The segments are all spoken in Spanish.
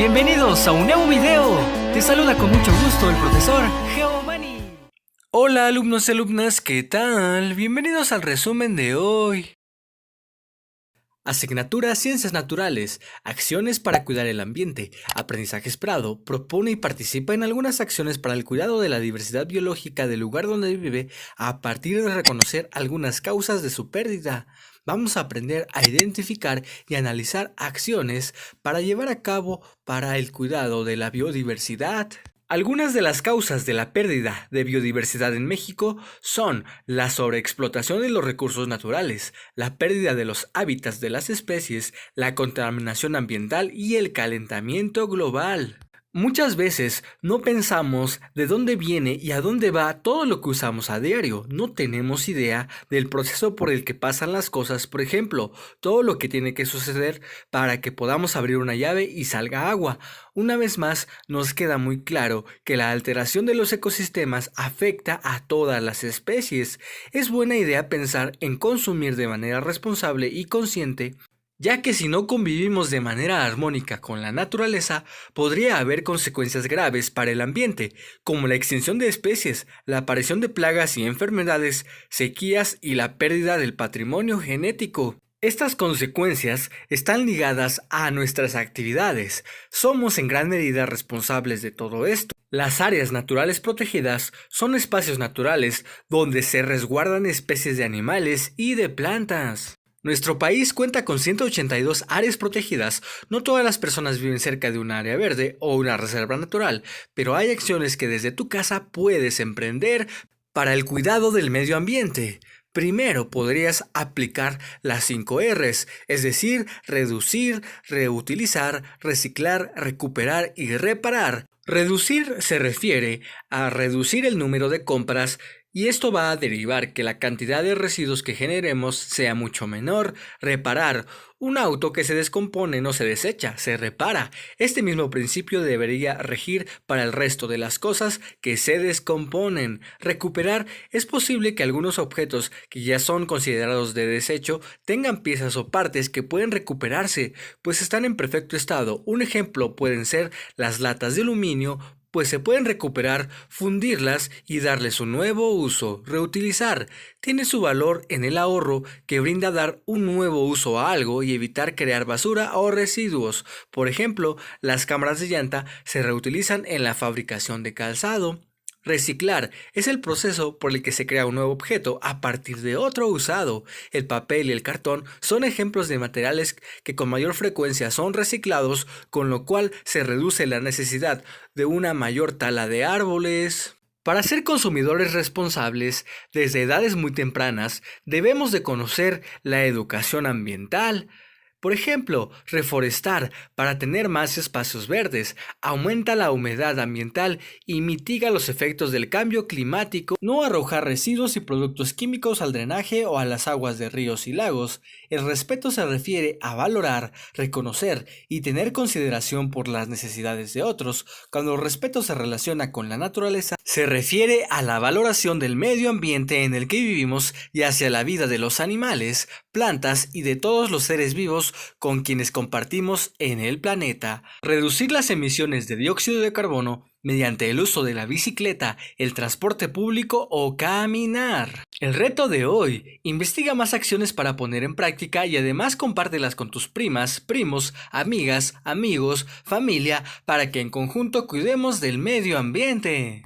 Bienvenidos a un nuevo video. Te saluda con mucho gusto el profesor Geomani. Hola alumnos y alumnas, ¿qué tal? Bienvenidos al resumen de hoy. Asignatura Ciencias Naturales, acciones para cuidar el ambiente. Aprendizaje Esperado propone y participa en algunas acciones para el cuidado de la diversidad biológica del lugar donde vive a partir de reconocer algunas causas de su pérdida. Vamos a aprender a identificar y analizar acciones para llevar a cabo para el cuidado de la biodiversidad. Algunas de las causas de la pérdida de biodiversidad en México son la sobreexplotación de los recursos naturales, la pérdida de los hábitats de las especies, la contaminación ambiental y el calentamiento global. Muchas veces no pensamos de dónde viene y a dónde va todo lo que usamos a diario. No tenemos idea del proceso por el que pasan las cosas. Por ejemplo, todo lo que tiene que suceder para que podamos abrir una llave y salga agua. Una vez más, nos queda muy claro que la alteración de los ecosistemas afecta a todas las especies. Es buena idea pensar en consumir de manera responsable y consciente, ya que si no convivimos de manera armónica con la naturaleza, podría haber consecuencias graves para el ambiente, como la extinción de especies, la aparición de plagas y enfermedades, sequías y la pérdida del patrimonio genético. Estas consecuencias están ligadas a nuestras actividades. Somos en gran medida responsables de todo esto. Las áreas naturales protegidas son espacios naturales donde se resguardan especies de animales y de plantas. Nuestro país cuenta con 182 áreas protegidas. No todas las personas viven cerca de un área verde o una reserva natural, pero hay acciones que desde tu casa puedes emprender para el cuidado del medio ambiente. Primero podrías aplicar las 5 Rs, es decir, reducir, reutilizar, reciclar, recuperar y reparar. Reducir se refiere a reducir el número de compras y esto va a derivar que la cantidad de residuos que generemos sea mucho menor. Reparar. Un auto que se descompone no se desecha, se repara. Este mismo principio debería regir para el resto de las cosas que se descomponen. Recuperar. Es posible que algunos objetos que ya son considerados de desecho tengan piezas o partes que pueden recuperarse, pues están en perfecto estado. Un ejemplo pueden ser las latas de aluminio, pues se pueden recuperar, fundirlas y darles un nuevo uso. Reutilizar tiene su valor en el ahorro que brinda dar un nuevo uso a algo y evitar crear basura o residuos. Por ejemplo, las cámaras de llanta se reutilizan en la fabricación de calzado. Reciclar es el proceso por el que se crea un nuevo objeto a partir de otro usado. El papel y el cartón son ejemplos de materiales que con mayor frecuencia son reciclados, con lo cual se reduce la necesidad de una mayor tala de árboles. Para ser consumidores responsables, desde edades muy tempranas, debemos de conocer la educación ambiental. Por ejemplo, reforestar para tener más espacios verdes, aumenta la humedad ambiental y mitiga los efectos del cambio climático. No arrojar residuos y productos químicos al drenaje o a las aguas de ríos y lagos. El respeto se refiere a valorar, reconocer y tener consideración por las necesidades de otros. Cuando el respeto se relaciona con la naturaleza, se refiere a la valoración del medio ambiente en el que vivimos y hacia la vida de los animales, plantas y de todos los seres vivos con quienes compartimos en el planeta. Reducir las emisiones de dióxido de carbono mediante el uso de la bicicleta, el transporte público o caminar. El reto de hoy: investiga más acciones para poner en práctica y además compártelas con tus primas, primos, amigas, amigos, familia, para que en conjunto cuidemos del medio ambiente.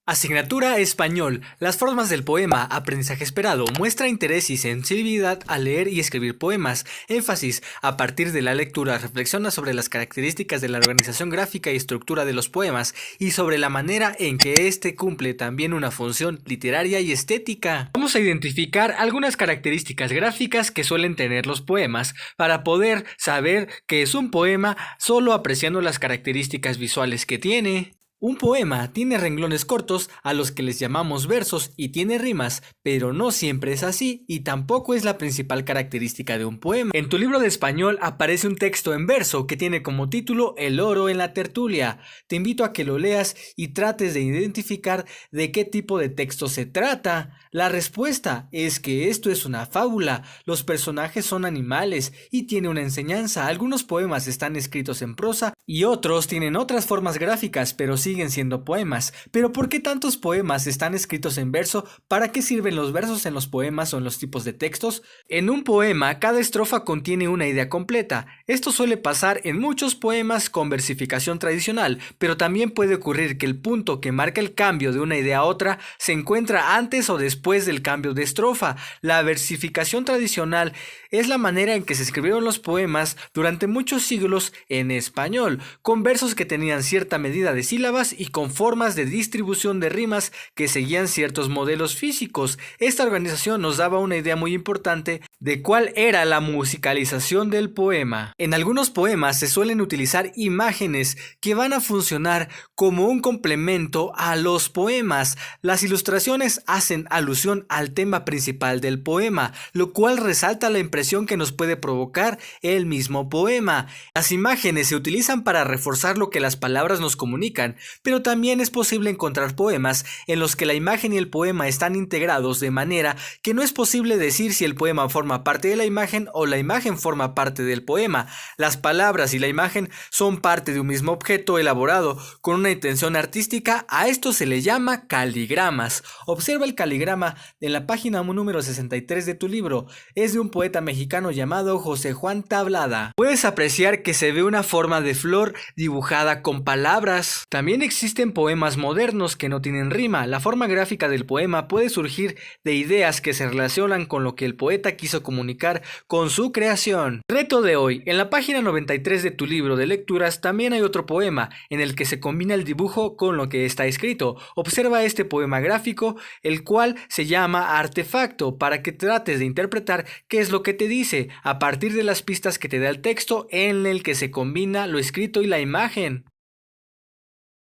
Asignatura Español. Las formas del poema. Aprendizaje esperado. Muestra interés y sensibilidad al leer y escribir poemas. Énfasis. A partir de la lectura, reflexiona sobre las características de la organización gráfica y estructura de los poemas y sobre la manera en que éste cumple también una función literaria y estética. Vamos a identificar algunas características gráficas que suelen tener los poemas para poder saber que es un poema solo apreciando las características visuales que tiene. Un poema tiene renglones cortos a los que les llamamos versos y tiene rimas, pero no siempre es así y tampoco es la principal característica de un poema. En tu libro de español aparece un texto en verso que tiene como título El oro en la tertulia. Te invito a que lo leas y trates de identificar de qué tipo de texto se trata. La respuesta es que esto es una fábula, los personajes son animales y tiene una enseñanza. Algunos poemas están escritos en prosa y otros tienen otras formas gráficas, pero siguen siendo poemas. Pero ¿por qué tantos poemas están escritos en verso? ¿Para qué sirven los versos en los poemas o en los tipos de textos? En un poema, cada estrofa contiene una idea completa. Esto suele pasar en muchos poemas con versificación tradicional, pero también puede ocurrir que el punto que marca el cambio de una idea a otra se encuentra antes o después del cambio de estrofa. La versificación tradicional es la manera en que se escribieron los poemas durante muchos siglos en español, con versos que tenían cierta medida de sílabas y con formas de distribución de rimas que seguían ciertos modelos físicos. Esta organización nos daba una idea muy importante de cuál era la musicalización del poema. En algunos poemas se suelen utilizar imágenes que van a funcionar como un complemento a los poemas. Las ilustraciones hacen alusión al tema principal del poema, lo cual resalta la impresión que nos puede provocar el mismo poema. Las imágenes se utilizan para reforzar lo que las palabras nos comunican, pero también es posible encontrar poemas en los que la imagen y el poema están integrados de manera que no es posible decir si el poema forma parte de la imagen o la imagen forma parte del poema. Las palabras y la imagen son parte de un mismo objeto elaborado con una intención artística. A esto se le llama caligramas. Observa el caligrama en la página número 63 de tu libro. Es de un poeta mexicano llamado José Juan Tablada. Puedes apreciar que se ve una forma de flor dibujada con palabras. También existen poemas modernos que no tienen rima. La forma gráfica del poema puede surgir de ideas que se relacionan con lo que el poeta quiso comunicar con su creación. Reto de hoy. En la página 93 de tu libro de lecturas también hay otro poema en el que se combina el dibujo con lo que está escrito. Observa este poema gráfico, el cual se llama Artefacto, para que trates de interpretar qué es lo que te dice a partir de las pistas que te da el texto en el que se combina lo escrito y la imagen.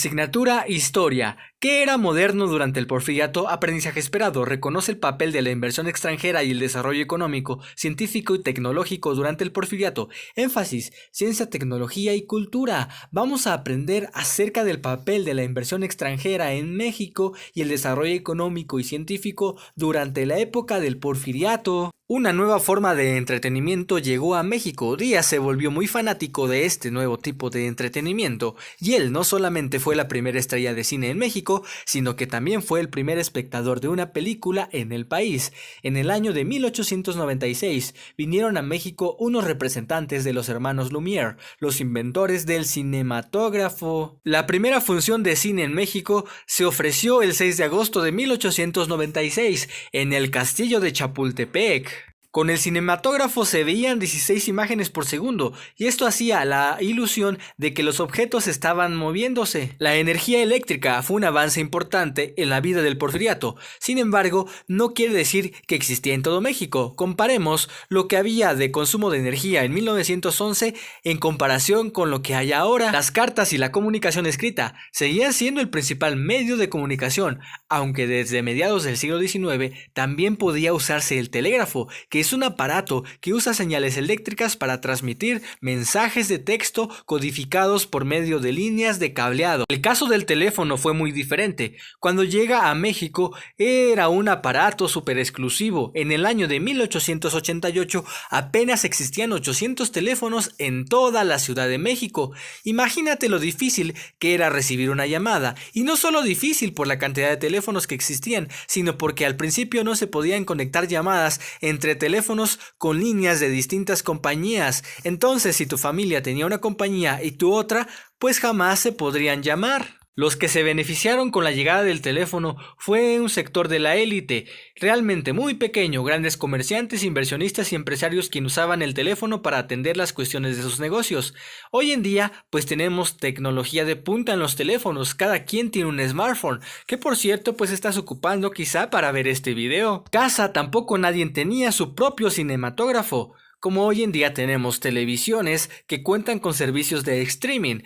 Asignatura Historia. ¿Qué era moderno durante el Porfiriato? Aprendizaje esperado. Reconoce el papel de la inversión extranjera y el desarrollo económico, científico y tecnológico durante el Porfiriato. Énfasis: ciencia, tecnología y cultura. Vamos a aprender acerca del papel de la inversión extranjera en México y el desarrollo económico y científico durante la época del Porfiriato. Una nueva forma de entretenimiento llegó a México. Díaz se volvió muy fanático de este nuevo tipo de entretenimiento, y él no solamente fue la primera estrella de cine en México, sino que también fue el primer espectador de una película en el país. En el año de 1896 vinieron a México unos representantes de los hermanos Lumière, los inventores del cinematógrafo. La primera función de cine en México se ofreció el 6 de agosto de 1896 en el Castillo de Chapultepec. Con el cinematógrafo se veían 16 imágenes por segundo, y esto hacía la ilusión de que los objetos estaban moviéndose. La energía eléctrica fue un avance importante en la vida del Porfiriato. Sin embargo, no quiere decir que existía en todo México. Comparemos lo que había de consumo de energía en 1911 en comparación con lo que hay ahora. Las cartas y la comunicación escrita seguían siendo el principal medio de comunicación, aunque desde mediados del siglo XIX también podía usarse el telégrafo, que es un aparato que usa señales eléctricas para transmitir mensajes de texto codificados por medio de líneas de cableado. El caso del teléfono fue muy diferente. Cuando llega a México era un aparato súper exclusivo. En el año de 1888 apenas existían 800 teléfonos en toda la Ciudad de México. Imagínate lo difícil que era recibir una llamada, y no solo difícil por la cantidad de teléfonos que existían, sino porque al principio no se podían conectar llamadas entre teléfonos con líneas de distintas compañías. Entonces, si tu familia tenía una compañía y tu otra, pues jamás se podrían llamar. Los que se beneficiaron con la llegada del teléfono fue un sector de la élite, realmente muy pequeño, grandes comerciantes, inversionistas y empresarios quienes usaban el teléfono para atender las cuestiones de sus negocios. Hoy en día, pues tenemos tecnología de punta en los teléfonos, cada quien tiene un smartphone, que por cierto, pues estás ocupando quizá para ver este video. Casa, tampoco nadie tenía su propio cinematógrafo, como hoy en día tenemos televisiones que cuentan con servicios de streaming.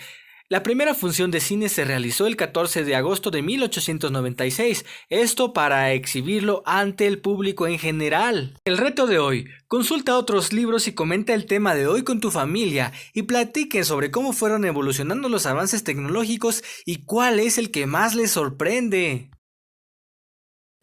La primera función de cine se realizó el 14 de agosto de 1896, esto para exhibirlo ante el público en general. El reto de hoy: consulta otros libros y comenta el tema de hoy con tu familia y platiquen sobre cómo fueron evolucionando los avances tecnológicos y cuál es el que más les sorprende.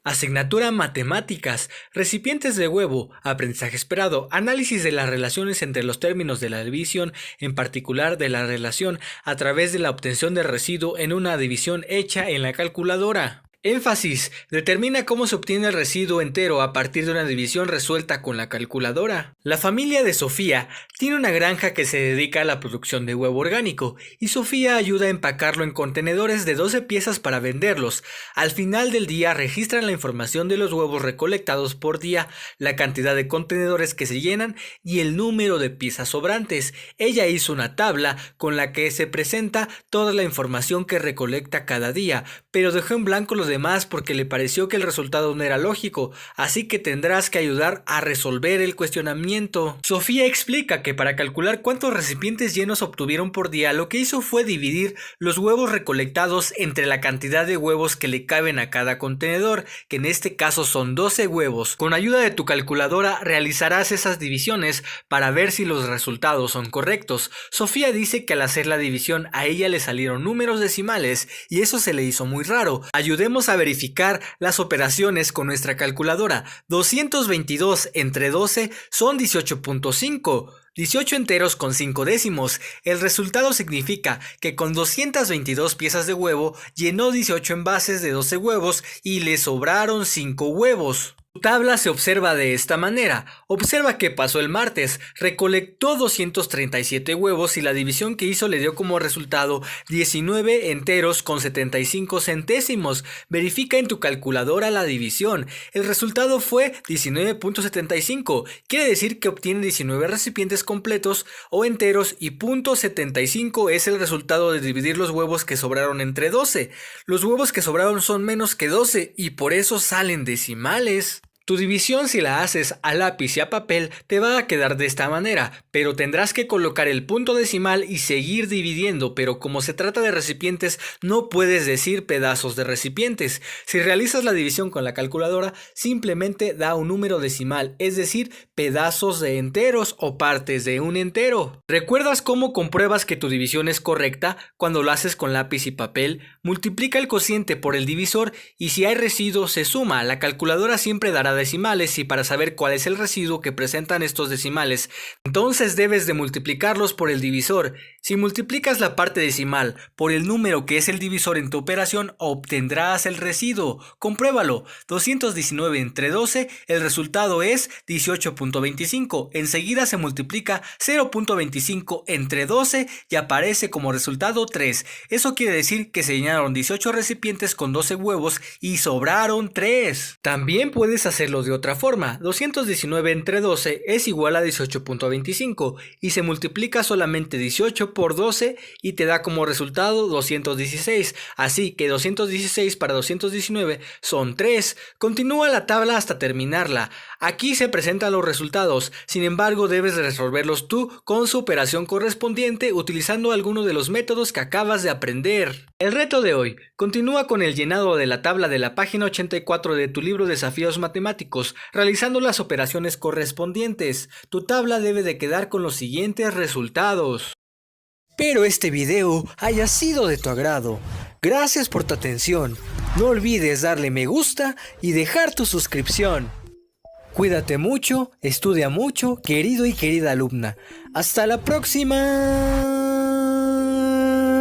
Asignatura Matemáticas, recipientes de huevo, aprendizaje esperado, análisis de las relaciones entre los términos de la división, en particular de la relación a través de la obtención del residuo en una división hecha en la calculadora. Énfasis: determina cómo se obtiene el residuo entero a partir de una división resuelta con la calculadora. La familia de Sofía tiene una granja que se dedica a la producción de huevo orgánico y Sofía ayuda a empacarlo en contenedores de 12 piezas para venderlos. Al final del día registran la información de los huevos recolectados por día, la cantidad de contenedores que se llenan y el número de piezas sobrantes. Ella hizo una tabla con la que se presenta toda la información que recolecta cada día, pero dejó en blanco los demás porque le pareció que el resultado no era lógico, así que tendrás que ayudar a resolver el cuestionamiento. Sofía explica que para calcular cuántos recipientes llenos obtuvieron por día, lo que hizo fue dividir los huevos recolectados entre la cantidad de huevos que le caben a cada contenedor, que en este caso son 12 huevos. Con ayuda de tu calculadora realizarás esas divisiones para ver si los resultados son correctos. Sofía dice que al hacer la división a ella le salieron números decimales y eso se le hizo muy raro. Ayudemos a verificar las operaciones con nuestra calculadora. 222 entre 12 son 18.5. 18 enteros con 5 décimos. El resultado significa que con 222 piezas de huevo llenó 18 envases de 12 huevos y le sobraron 5 huevos. Tu tabla se observa de esta manera. Observa qué pasó el martes. Recolectó 237 huevos y la división que hizo le dio como resultado 19 enteros con 75 centésimos. Verifica en tu calculadora la división. El resultado fue 19.75. Quiere decir que obtiene 19 recipientes completos o enteros y .75 es el resultado de dividir los huevos que sobraron entre 12. Los huevos que sobraron son menos que 12 y por eso salen decimales. Tu división, si la haces a lápiz y a papel, te va a quedar de esta manera, pero tendrás que colocar el punto decimal y seguir dividiendo, pero como se trata de recipientes, no puedes decir pedazos de recipientes. Si realizas la división con la calculadora, simplemente da un número decimal, es decir, pedazos de enteros o partes de un entero. ¿Recuerdas cómo compruebas que tu división es correcta? Cuando lo haces con lápiz y papel, multiplica el cociente por el divisor y si hay residuo se suma. La calculadora siempre dará decimales y para saber cuál es el residuo que presentan estos decimales, entonces debes de multiplicarlos por el divisor. Si multiplicas la parte decimal por el número que es el divisor en tu operación, obtendrás el residuo. Compruébalo. 219 entre 12, el resultado es 18.25. Enseguida se multiplica 0.25 entre 12 y aparece como resultado 3. Eso quiere decir que se llenaron 18 recipientes con 12 huevos y sobraron 3. También puedes hacerlo de otra forma. 219 entre 12 es igual a 18.25 y se multiplica solamente 18 por 12 y te da como resultado 216. Así que 216 para 219 son 3. Continúa la tabla hasta terminarla. Aquí se presentan los resultados, sin embargo debes resolverlos tú con su operación correspondiente utilizando alguno de los métodos que acabas de aprender. El reto de hoy continúa con el llenado de la tabla de la página 84 de tu libro Desafíos Matemáticos, realizando las operaciones correspondientes. Tu tabla debe de quedar con los siguientes resultados. Espero este video haya sido de tu agrado. Gracias por tu atención. No olvides darle me gusta y dejar tu suscripción. Cuídate mucho, estudia mucho, querido y querida alumna. ¡Hasta la próxima!